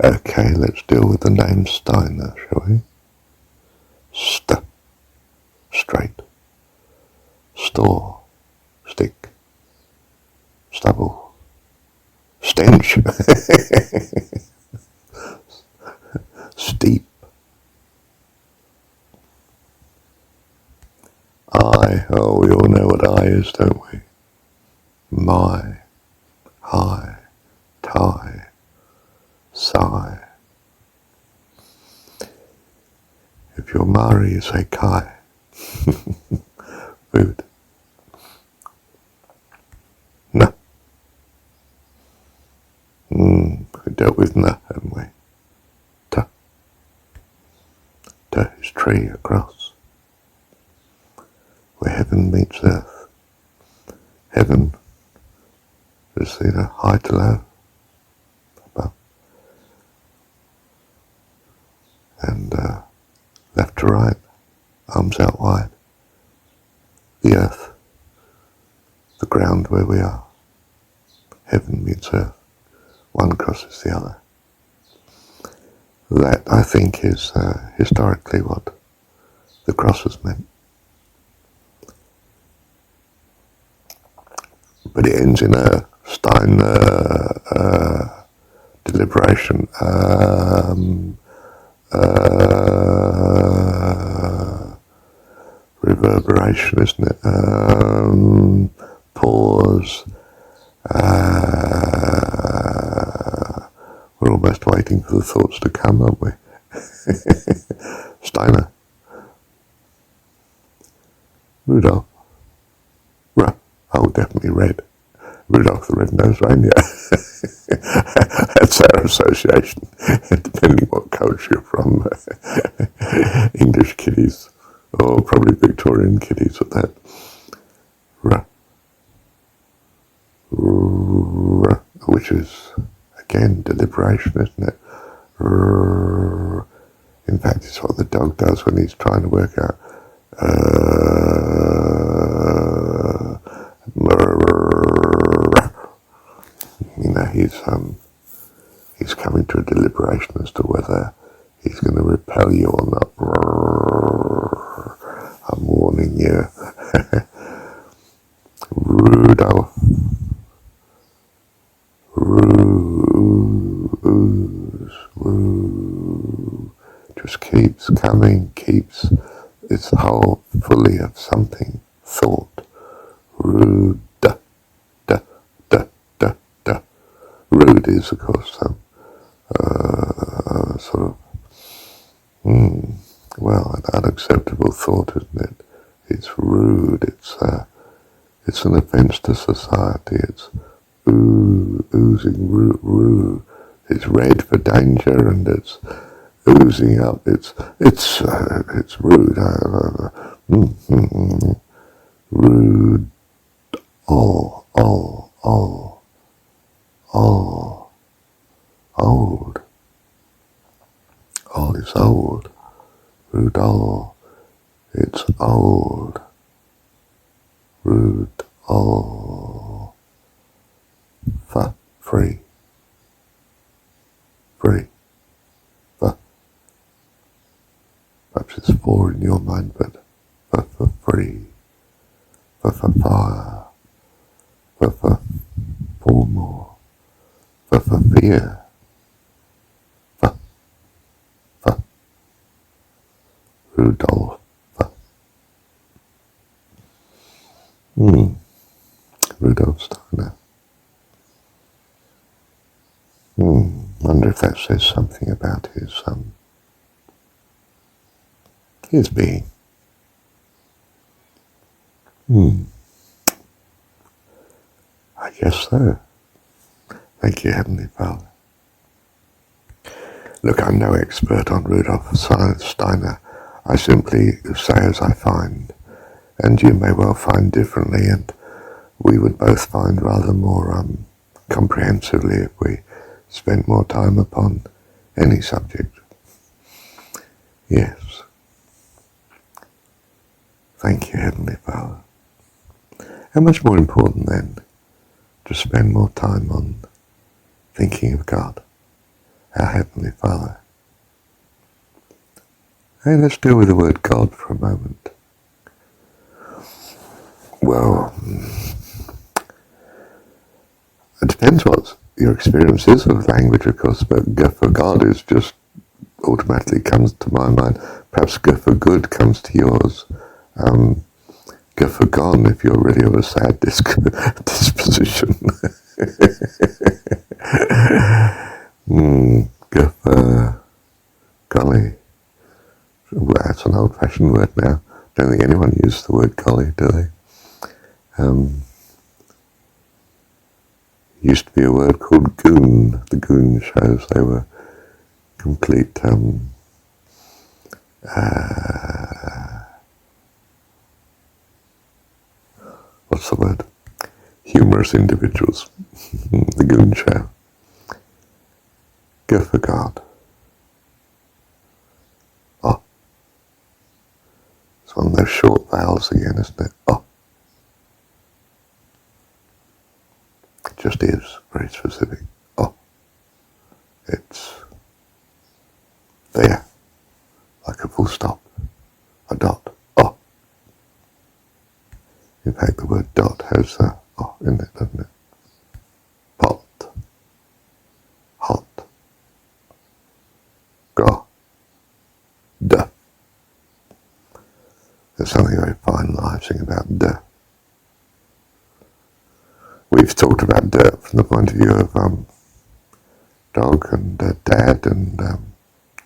Okay, let's deal with the name Steiner, shall we? Straight. Store. Stick. Stubble. Stench. Steep. I. Oh, we all know what I is, don't we? My. High. Tie. Sigh. If you're Maori, you say kai. Food. No. We dealt with na, haven't we? Ta. Ta is tree across. Where heaven meets earth. Heaven is either high to low, above, and left to right, arms out wide. The earth, the ground where we are. Heaven meets earth. One crosses the other. That, I think, is historically what the crosses meant. But it ends in a Stein deliberation. Reverberation, isn't it? Pause. We're almost waiting for the thoughts to come, aren't we? Steiner. Rudolph. Oh, definitely red. Rudolph the Red-Nosed Reindeer. That's our association, depending what culture you're from. English kiddies, or probably Victorian kiddies with that. Which is, again, deliberation, isn't it? In fact, it's what the dog does when he's trying to work out. You know, he's coming to a deliberation as to whether he's going to repel you or not. I'm warning you. Rudolph. Just keeps coming, it's whole fully of something, thought. Rude, Rude is, of course, sort of, well, an unacceptable thought, isn't it? It's rude, it's an offence to society, it's oozing, it's red for danger, and it's oozing up, it's rude, rude, old. All is old. Rude all. It's old. Rude all. Free. Free. Perhaps it's four in your mind, but for free. For fire. For four more. For fear. Rudolph. Rudolph Steiner. Wonder if that says something about his being. I guess so. Thank you, Heavenly Father. Look, I'm no expert on Rudolf Steiner. I simply say as I find, and you may well find differently, and we would both find rather more comprehensively if we spent more time upon any subject. Yes. Thank you, Heavenly Father. How much more important then to spend more time on thinking of God, our Heavenly Father. Hey, let's deal with the word God for a moment. Well, it depends what your experience is of language, of course, but for God is just automatically comes to my mind. Perhaps go for good comes to yours. Go for gone if you're really of a sad disposition. Go for golly. Well, that's an old-fashioned word now. Don't think anyone uses the word golly, do they? Used to be a word called goon. The goon shows, they were complete what's the word? Humorous individuals. The goon show. Go for God. Oh. It's one of those short vowels again, isn't it? Oh. It just is very specific. Oh. It's there. Like a full stop. A dot. Oh. In fact, the word dot has a oh in it, doesn't it? Pot. Hot. Go. Duh. There's something very fine livening about duh. We've talked about dirt from the point of view of dog and dad and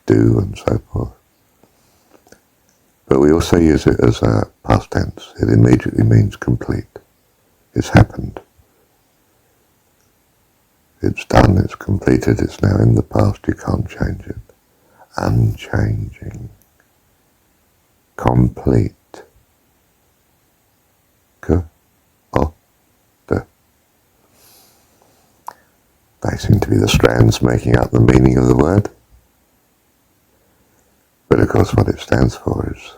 do and so forth. But we also use it as a past tense. It immediately means complete. It's happened. It's done, it's completed, it's now in the past, you can't change it. Unchanging. Complete. They seem to be the strands making up the meaning of the word. But of course what it stands for is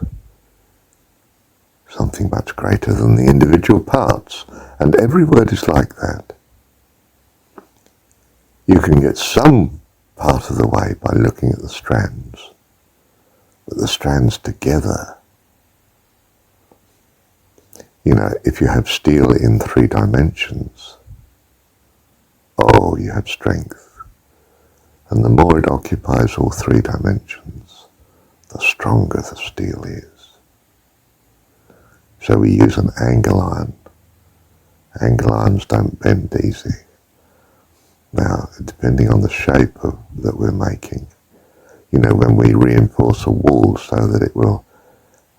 something much greater than the individual parts. And every word is like that. You can get some part of the way by looking at the strands. But the strands together, you know, if you have steel in 3 dimensions, oh, you have strength. And the more it occupies all 3 dimensions, the stronger the steel is. So we use an angle iron. Angle irons don't bend easy. Now, depending on the shape that we're making, you know, when we reinforce a wall so that it will,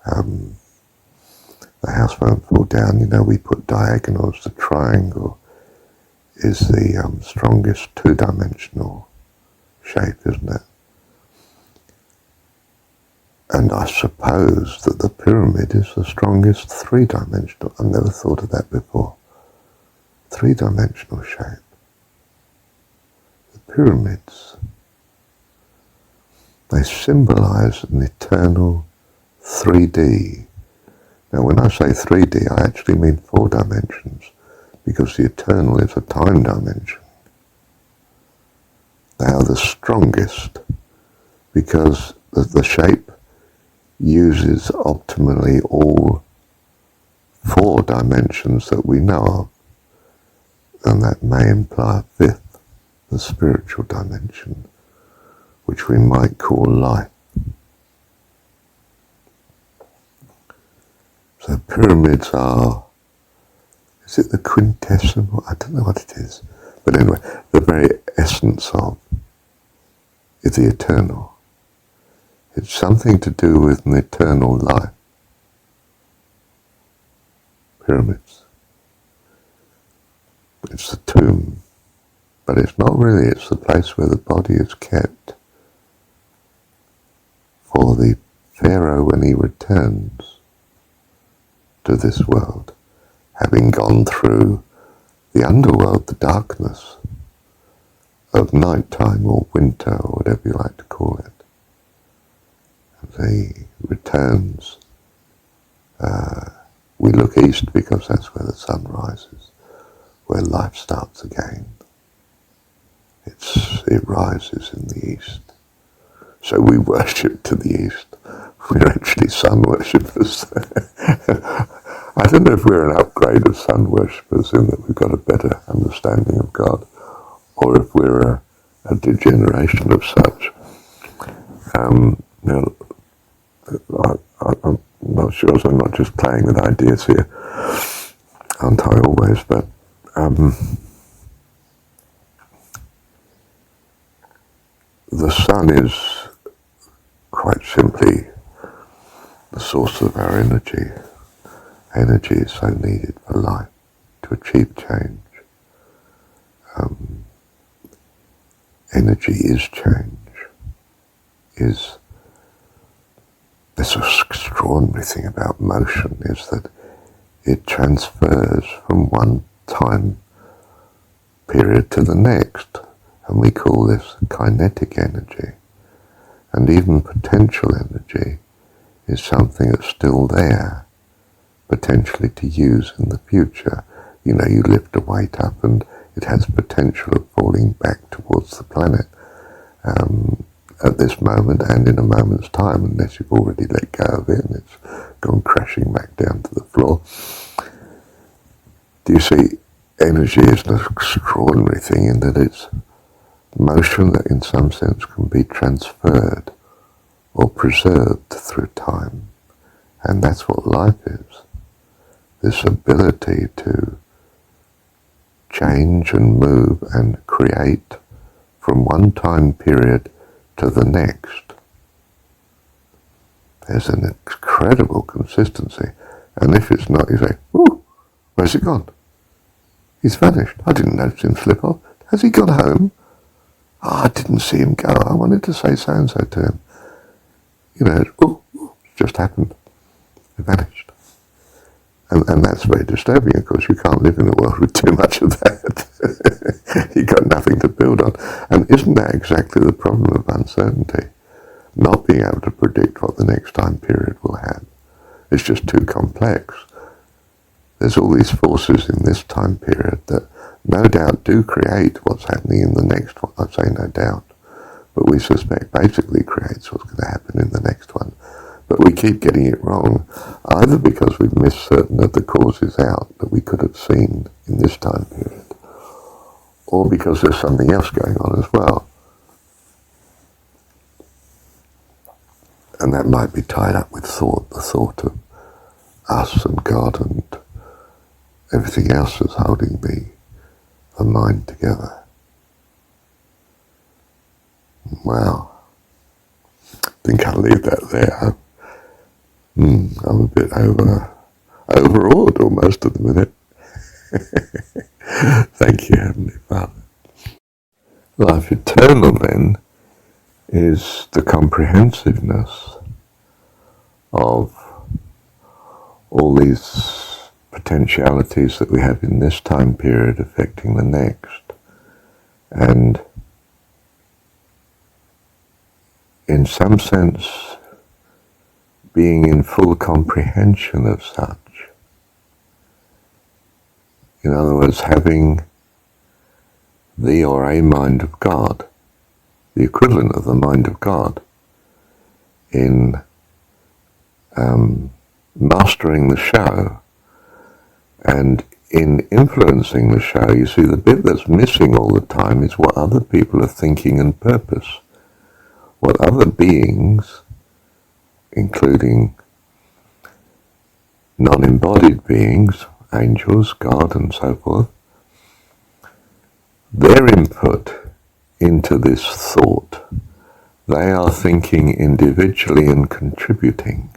the house won't fall down, you know, we put diagonals. The triangle is the strongest 2-dimensional shape, isn't it? And I suppose that the pyramid is the strongest 3-dimensional. I've never thought of that before. 3-dimensional shape. The pyramids, they symbolize an eternal 3D. Now when I say 3D, I actually mean 4 dimensions, because the eternal is a time dimension. They are the strongest because the shape uses optimally all 4 dimensions that we know of, and that may imply a 5th, the spiritual dimension, which we might call life. So pyramids are, is it the quintessence? I don't know what it is. But anyway, the very essence of is the eternal. It's something to do with an eternal life. Pyramids. It's the tomb. But it's not really, it's the place where the body is kept for the Pharaoh when he returns to this world, having gone through the underworld, the darkness of night time or winter or whatever you like to call it. And he returns. We look east because that's where the sun rises, where life starts again. It rises in the east. So we worship to the east. We're actually sun worshippers. I don't know if we're an upgrade of sun worshippers in that we've got a better understanding of God, or if we're a degeneration of such. Now, I'm not sure, so I'm not just playing with ideas here, aren't I always, but the sun is quite simply the source of our energy. Energy is so needed for life to achieve change. Energy is change. Is this extraordinary thing about motion is that it transfers from one time period to the next, and we call this kinetic energy. And even potential energy is something that's still there, potentially to use in the future. You know, you lift a weight up and it has potential of falling back towards the planet at this moment and in a moment's time, unless you've already let go of it and it's gone crashing back down to the floor. Do you see, energy is an extraordinary thing in that it's motion that in some sense can be transferred or preserved through time. And that's what life is. This ability to change and move and create from one time period to the next. There's an incredible consistency. And if it's not, you say, "Ooh, where's he gone? He's vanished. I didn't notice him slip off. Has he gone home? Oh, I didn't see him go. I wanted to say so-and-so to him." You know, it just happened. It vanished. And that's very disturbing, of course. You can't live in a world with too much of that. You've got nothing to build on. And isn't that exactly the problem of uncertainty? Not being able to predict what the next time period will have. It's just too complex. There's all these forces in this time period that no doubt do create what's happening in the next one. I say no doubt. But we suspect basically creates what's going to happen in the next one. But we keep getting it wrong, either because we've missed certain of the causes out that we could have seen in this time period, or because there's something else going on as well. And that might be tied up with thought, the thought of us and God and everything else that's holding the mind together. Wow. I think I'll leave that there. I'm a bit overawed almost at the minute. Thank you, Heavenly Father. Life eternal, then, is the comprehensiveness of all these potentialities that we have in this time period affecting the next. And in some sense, being in full comprehension of such. In other words, having the or a mind of God, the equivalent of the mind of God, in mastering the show and in influencing the show. You see, the bit that's missing all the time is what other people are thinking and purpose, what other beings, including non-embodied beings, angels, God, and so forth, their input into this thought. They are thinking individually and contributing.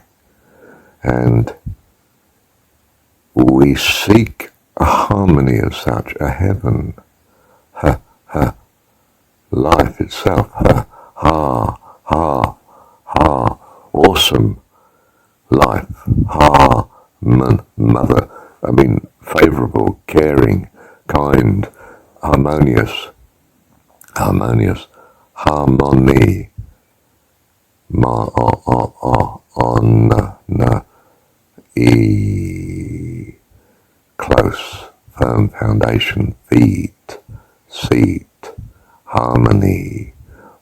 And we seek a harmony of such, a heaven, life itself, awesome life, mother, favourable, caring, kind, harmonious, harmony, close, firm foundation, feet, seat, harmony.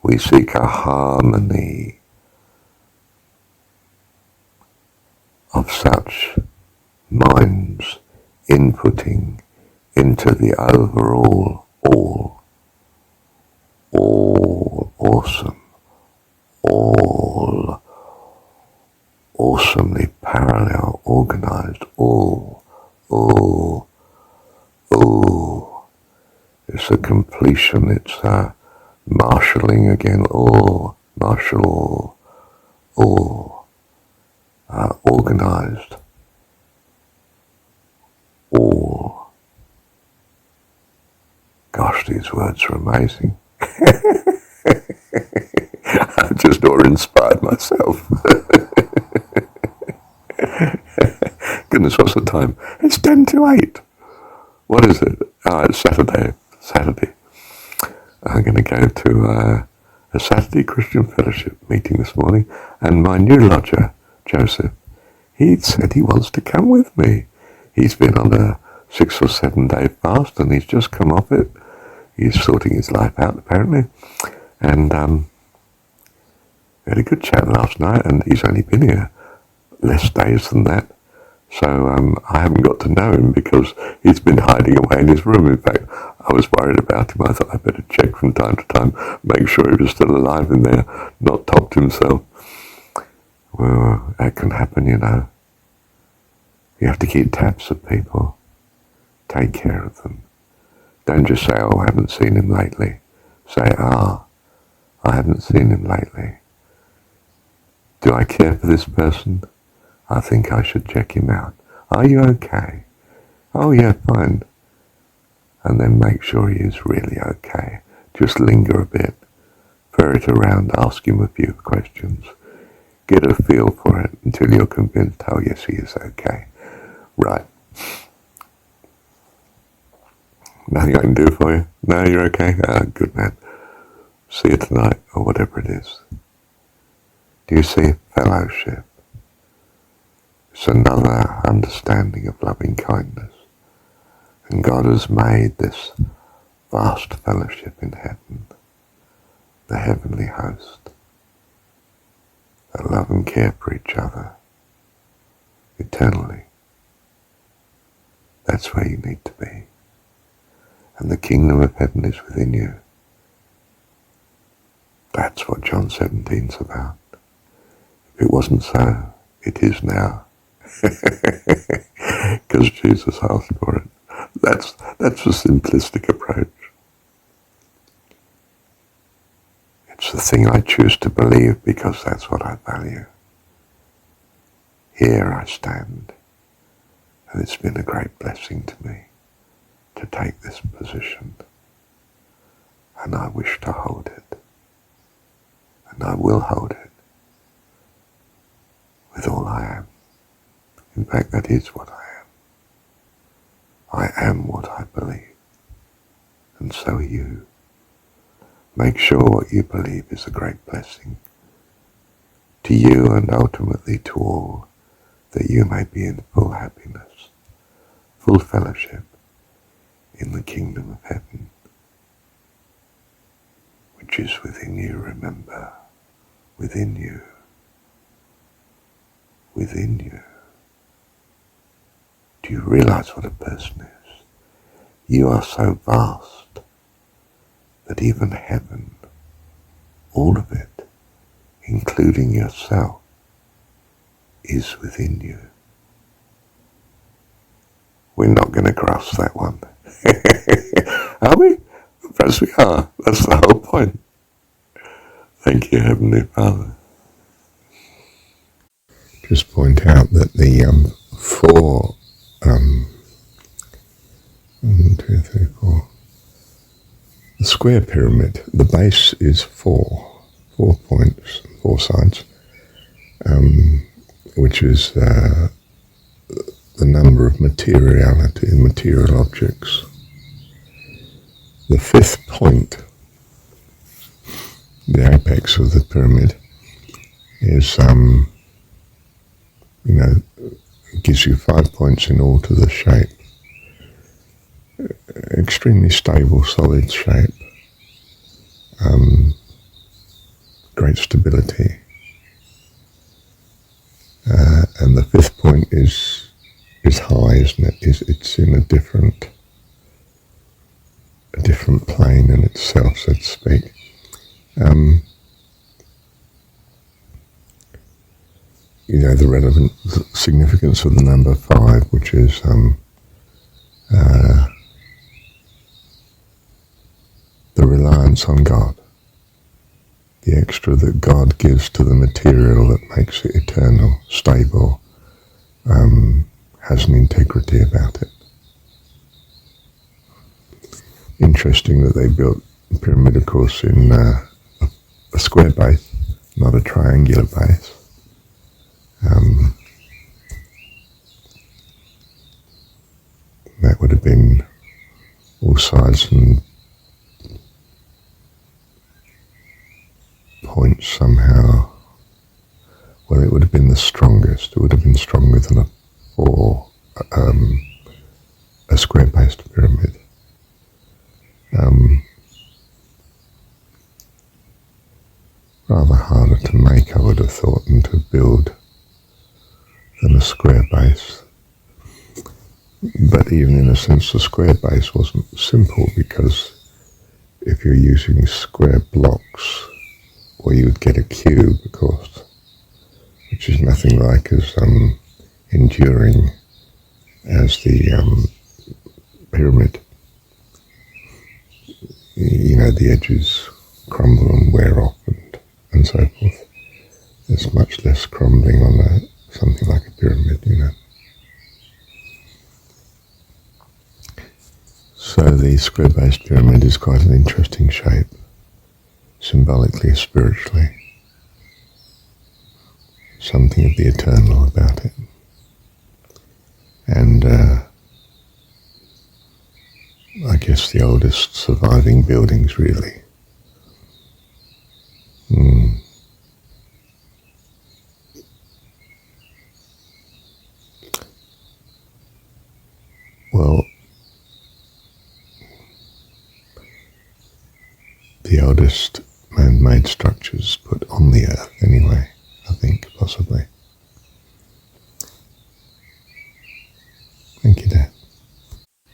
We seek a harmony of such minds inputting into the overall, all awesome, all awesomely parallel, organized, all. It's a completion, it's a marshalling again, marshal, organized, all. Gosh, these words are amazing. I've just awe-inspired myself. Goodness, what's the time? It's 10 to 8. What is it? It's Saturday. I'm going to go to a Saturday Christian Fellowship meeting this morning, and my new lodger, Joseph, he said he wants to come with me. He's been on a 6 or 7 day fast, and he's just come off it. He's sorting his life out, apparently, and we had a good chat last night, and he's only been here less days than that. So I haven't got to know him because he's been hiding away in his room. In fact, I was worried about him. I thought I'd better check from time to time, make sure he was still alive in there, not topped himself. Well, that can happen, you know. You have to keep tabs of people. Take care of them. Don't just say, oh, I haven't seen him lately. Say, I haven't seen him lately. Do I care for this person? I think I should check him out. Are you okay? Oh yeah, fine. And then make sure he is really okay. Just linger a bit. Ferret around, ask him a few questions. Get a feel for it until you're convinced, oh yes, he is okay. Right. Nothing I can do for you? No, you're okay? Good man. See you tonight, or whatever it is. Do you see fellowship? It's another understanding of loving kindness. And God has made this vast fellowship in heaven, the heavenly host, that love and care for each other eternally. That's where you need to be. And the kingdom of heaven is within you. That's what John 17's about. If it wasn't so, it is now. Because Jesus asked for it. That's a simplistic approach. It's the thing I choose to believe because that's what I value. Here I stand, and it's been a great blessing to me to take this position, and I wish to hold it, and I will hold it with all I am. In fact, that is what I am. I am what I believe, and so are you. Make sure what you believe is a great blessing to you and ultimately to all, that you may be in full happiness, full fellowship in the kingdom of heaven, which is within you, remember, within you, within you. Do you realize what a person is? You are so vast that even heaven, all of it, including yourself, is within you. We're not going to grasp that one. Are we? Perhaps we are. That's the whole point. Thank you, Heavenly Father. Just point out that the 4, 1, 2, 3, 4, the square pyramid, the base is 4 points, 4 sides, which is the number of materiality and material objects. The 5th point, the apex of the pyramid, is gives you 5 points in all to the shape. Extremely stable, solid shape. great stability. And the fifth point is high, isn't it? It's in a different plane in itself, so to speak. The relevant significance of the number 5, which is the reliance on God, the extra that God gives to the material that makes it eternal, stable, has an integrity about it. Interesting that they built the pyramid, of course, in a square base, not a triangular base. That would have been all sides and points somehow. Well, it would have been the strongest. It would have been stronger than a square-based pyramid. Rather harder to make, I would have thought, and to build than a square base. But even in a sense, the square base wasn't simple, because if you're using square blocks, well, you would get a cube, of course, which is nothing like as enduring as the pyramid. The edges crumble and wear off and so forth. There's much less crumbling on something like a pyramid, So the square-based pyramid is quite an interesting shape, symbolically, spiritually. Something of the eternal about it. And I guess the oldest surviving buildings, really. Well, the oldest man-made structures put on the earth, anyway, I think, possibly. Thank you, Dad.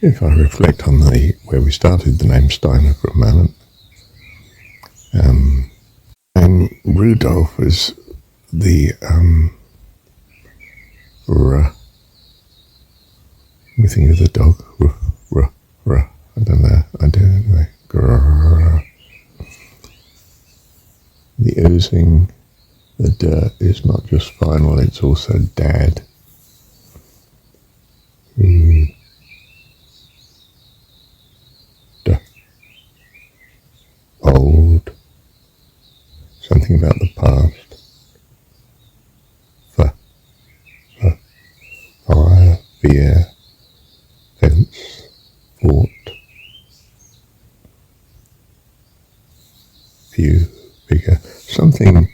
If I reflect on where we started, the name Steiner, for a moment, and Rudolph is the we think of the dog, I don't know, I do anyway. The oozing, the dirt is not just final, it's also dad. Old, something about the past. Fire, fear, fence, fort, view, bigger, something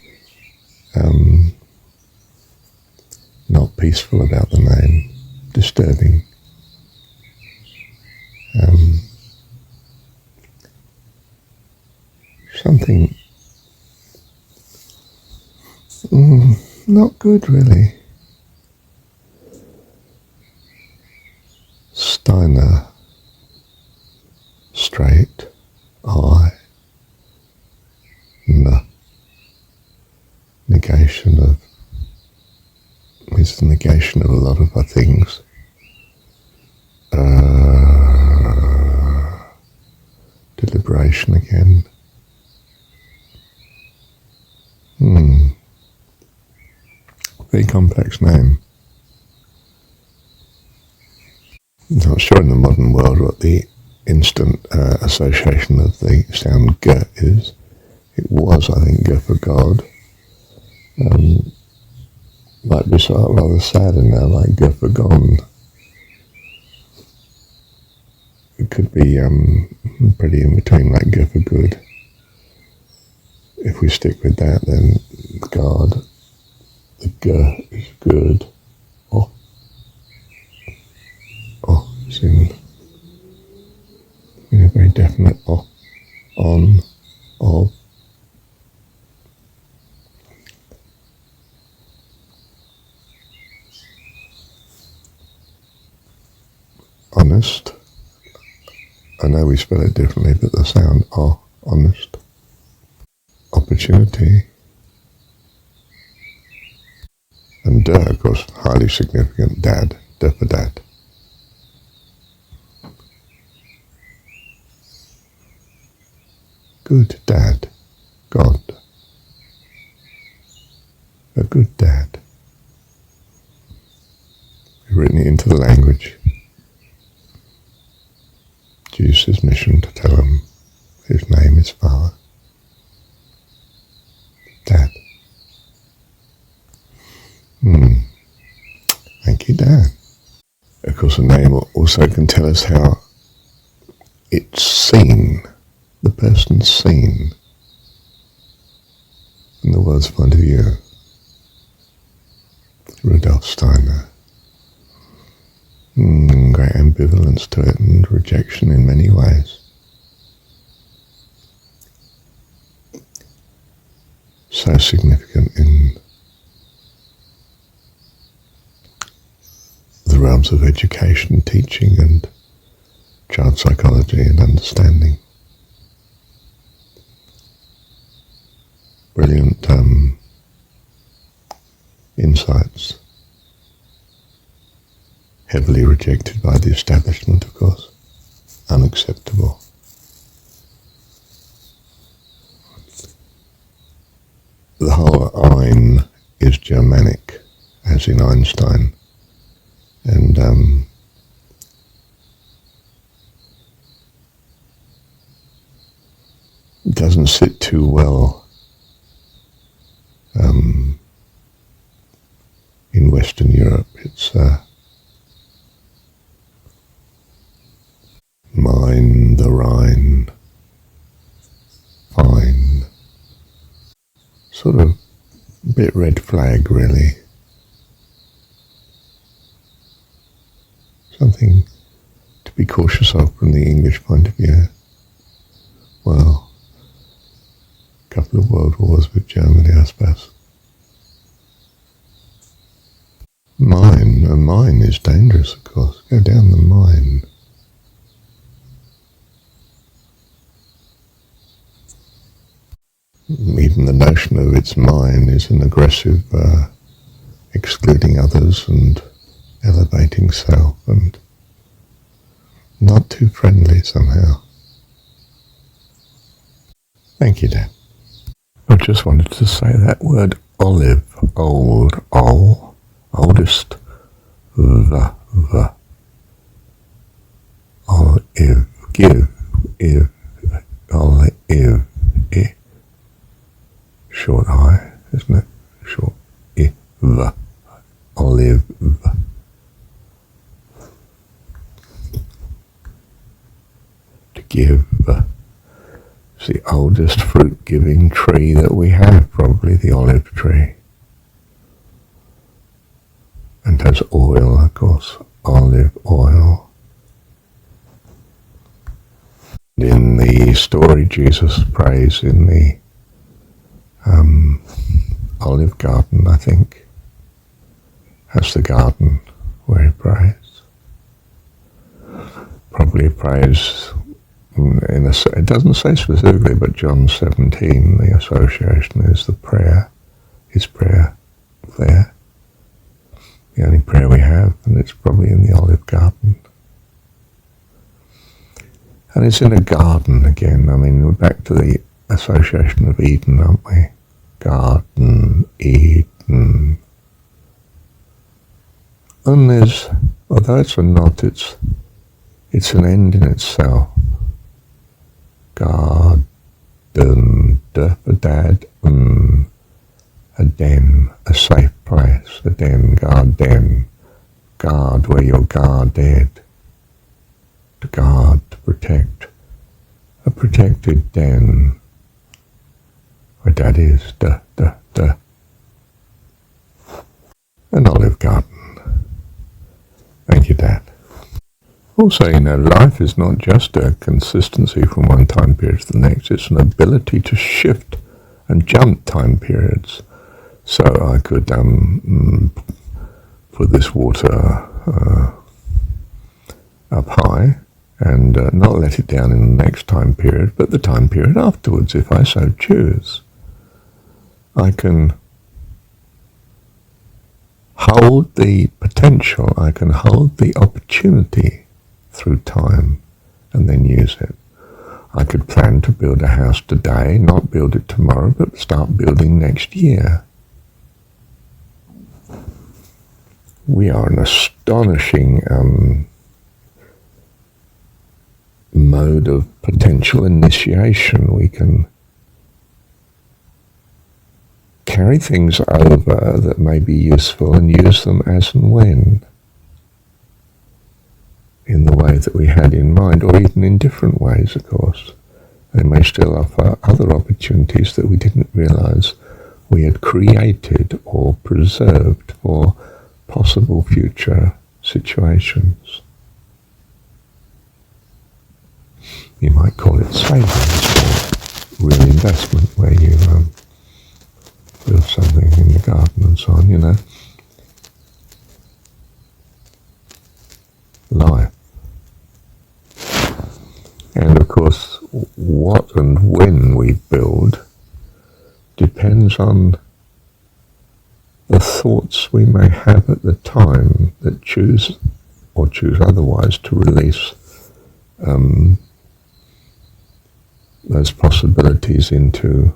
not peaceful about the name, disturbing. Something not good, really. Steiner, straight, eye, negation of, it's the negation of a lot of our things. Deliberation again. Very complex name. Not sure in the modern world what the instant association of the sound G is. It was, I think, G for God. Might be rather sadder now, like G for gone. It could be pretty in between, like G for good. If we stick with that, then God, the G is good. It's in a very definite on, of honest. I know we spell it differently, but the sound honest. Opportunity. And of course, highly significant, dad, for dad. Good dad, God. A good dad. We've written it into the language. Jesus' mission to tell him his name is Father. Dad. Thank you, Dad. Of course, the name also can tell us how it's seen, the person's seen from the world's point of view. Rudolf Steiner. Great ambivalence to it and rejection in many ways. So significant in the realms of education, teaching and child psychology and understanding. Brilliant insights. Heavily rejected by the establishment, of course. Unacceptable. The whole Ein is Germanic, as in Einstein. And it doesn't sit too well in Western Europe. It's mine, the Rhine, fine. Sort of a bit red flag, really. Something to be cautious of from the English point of view. Well, a couple of world wars with Germany, I suppose. Mine is dangerous, of course. Go down the mine. Even the notion of it's mine is an aggressive excluding others and elevating self, and not too friendly somehow. Thank you, Dad. I just wanted to say that word olive, oldest, olive, give, olive, short I, isn't it? Short olive. To give. It's the oldest fruit-giving tree that we have, probably the olive tree. And has oil, of course, olive oil. In the story Jesus prays in the olive garden, I think. That's the garden where he prays. Probably prays it doesn't say specifically, but John 17, the association is the prayer, his prayer there. The only prayer we have, and it's probably in the olive garden. And it's in a garden again. I mean, we're back to the association of Eden, aren't we? Garden, Eden. And there's, although it's a knot, it's an end in itself. Garden, for dad, a den, a safe place, a den, garden, guard where you're guarded, to guard, to protect, a protected den, where dad is, an olive garden. Thank you, Dad. Also, life is not just a consistency from one time period to the next, it's an ability to shift and jump time periods. So I could put this water up high and not let it down in the next time period, but the time period afterwards, if I so choose. I can hold the potential, I can hold the opportunity through time and then use it. I could plan to build a house today, not build it tomorrow, but start building next year. We are an astonishing mode of potential initiation. We can carry things over that may be useful and use them as and when, in the way that we had in mind, or even in different ways, of course. They may still offer other opportunities that we didn't realize we had created or preserved for possible future situations. You might call it savings or real investment, where you build something in the garden and so on, Life. And of course, what and when we build depends on the thoughts we may have at the time that choose otherwise to release those possibilities into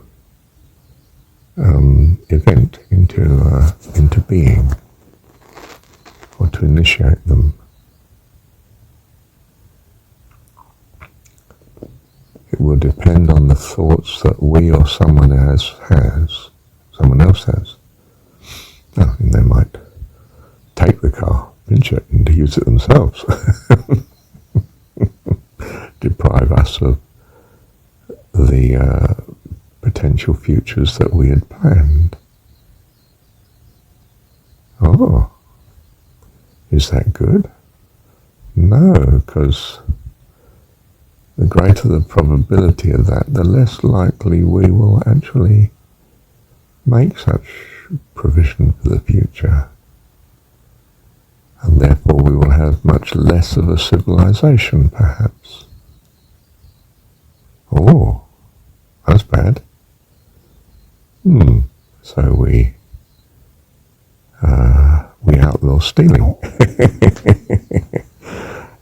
event, into being, or to initiate them. It will depend on the thoughts that we or someone else has. And they might take the car, pinch it, and use it themselves. Deprive us of the potential futures that we had planned. Oh, is that good? No, because the greater the probability of that, the less likely we will actually make such provision for the future. And therefore we will have much less of a civilization, perhaps. Oh, that's bad. So we outlaw stealing.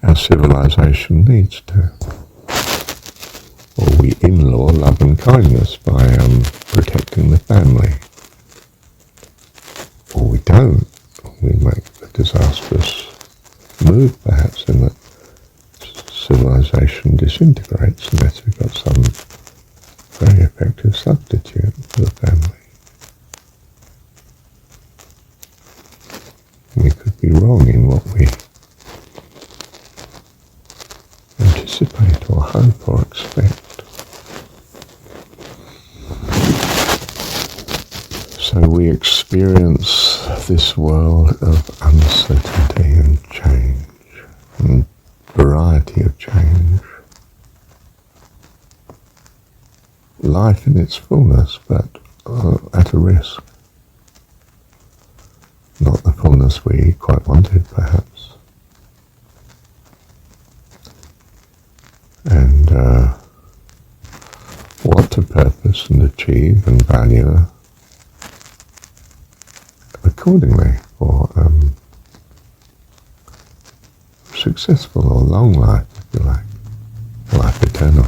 Our civilization needs to. Or we in-law love and kindness by protecting the family. Or we don't. We make a disastrous move, perhaps, in that civilization disintegrates unless we've got some very effective substitute for the family. We could be wrong in what we anticipate or hope or expect. So we experience this world of uncertainty and change and variety of change. Life in its fullness, but at a risk. Not the fullness we quite wanted, perhaps. And what to purpose and achieve and value accordingly for successful or long life, if you like, life eternal.